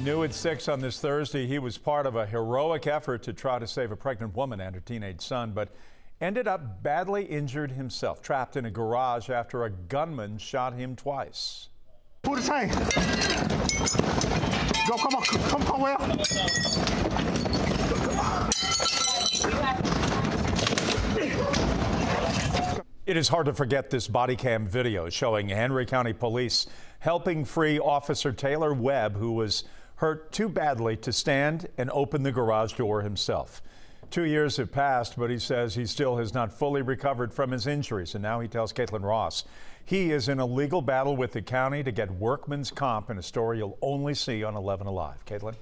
New at 6 on this Thursday, he was part of a heroic effort to try to save a pregnant woman and her teenage son, but ended up badly injured himself, trapped in a garage after a gunman shot him twice. Pull the chain. Go, come on, come where? It is hard to forget this body cam video showing Henry County Police helping free Officer Taylor Webb, who was hurt too badly to stand and open the garage door himself. 2 years have passed, but he says he still has not fully recovered from his injuries. And now he tells Caitlin Ross he is in a legal battle with the county to get workman's comp in a story you'll only see on 11 Alive. Caitlin?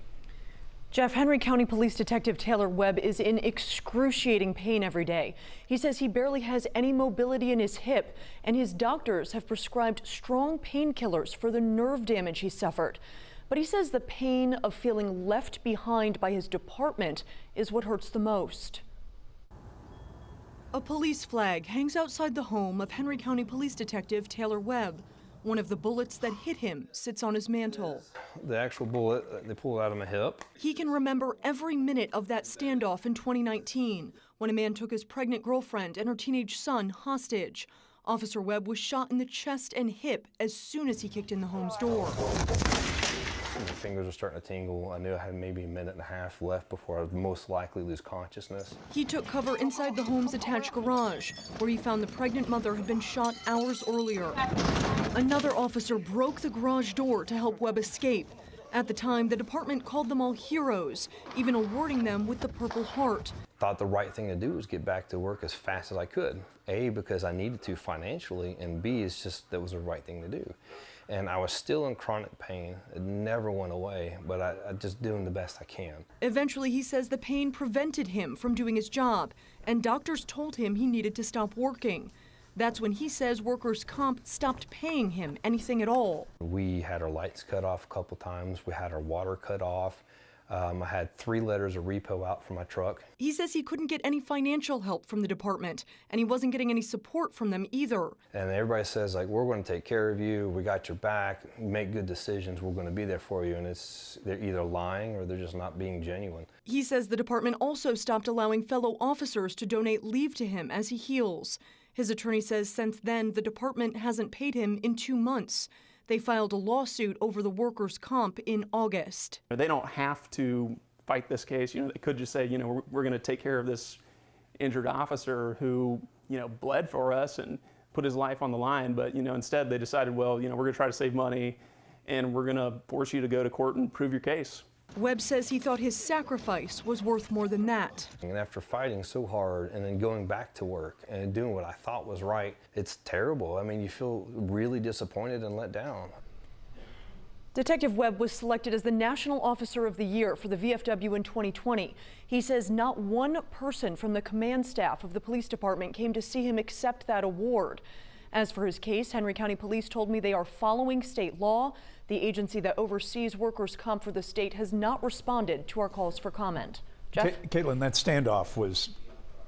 Jeff, Henry County Police Detective Taylor Webb is in excruciating pain every day. He says he barely has any mobility in his hip, and his doctors have prescribed strong painkillers for the nerve damage he suffered. But he says the pain of feeling left behind by his department is what hurts the most. A police flag hangs outside the home of Henry County Police Detective Taylor Webb. One of the bullets that hit him sits on his mantle. The actual bullet, they pulled out of my hip. He can remember every minute of that standoff in 2019 when a man took his pregnant girlfriend and her teenage son hostage. Officer Webb was shot in the chest and hip as soon as he kicked in the home's door. My fingers were starting to tingle. I knew I had maybe a minute and a half left before I would most likely lose consciousness. He took cover inside the home's attached garage, where he found the pregnant mother had been shot hours earlier. Another officer broke the garage door to help Webb escape. At the time, the department called them all heroes, even awarding them with the Purple Heart. Thought the right thing to do was get back to work as fast as I could. A, because I needed to financially, and B, it's just that was the right thing to do. And I was still in chronic pain. It never went away, but I just doing the best I can. Eventually, he says the pain prevented him from doing his job, and doctors told him he needed to stop working. That's when he says workers' comp stopped paying him anything at all. We had our lights cut off a couple times. We had our water cut off. I had 3 letters of repo out for my truck. He says he couldn't get any financial help from the department, and he wasn't getting any support from them either. And everybody says, like, we're going to take care of you. We got your back. Make good decisions. We're going to be there for you. And they're either lying or they're just not being genuine. He says the department also stopped allowing fellow officers to donate leave to him as he heals. His attorney says since then, the department hasn't paid him in 2 months. They filed a lawsuit over the workers' comp in August. They don't have to fight this case. They could just say, we're going to take care of this injured officer who, bled for us and put his life on the line. But, instead they decided, well, we're going to try to save money and we're going to force you to go to court and prove your case. Webb says he thought his sacrifice was worth more than that. And after fighting so hard and then going back to work and doing what I thought was right, it's terrible. I mean, you feel really disappointed and let down. Detective Webb was selected as the National Officer of the Year for the VFW in 2020. He says not one person from the command staff of the police department came to see him accept that award. As for his case, Henry County Police told me they are following state law. The agency that oversees workers' comp for the state has not responded to our calls for comment. Jeff? Caitlin, that standoff was,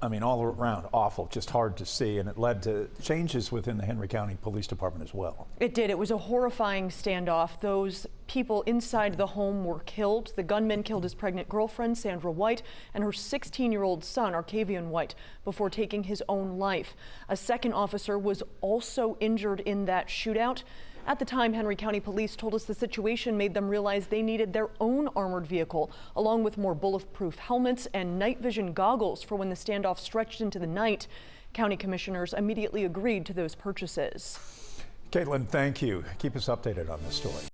all around awful, just hard to see, and it led to changes within the Henry County Police Department as well. It did. It was a horrifying standoff. Those people inside the home were killed. The gunman killed his pregnant girlfriend, Sandra White, and her 16-year-old son, Arcavian White, before taking his own life. A second officer was also injured in that shootout. At the time, Henry County Police told us the situation made them realize they needed their own armored vehicle, along with more bulletproof helmets and night vision goggles for when the standoff stretched into the night. County commissioners immediately agreed to those purchases. Caitlin, thank you. Keep us updated on this story.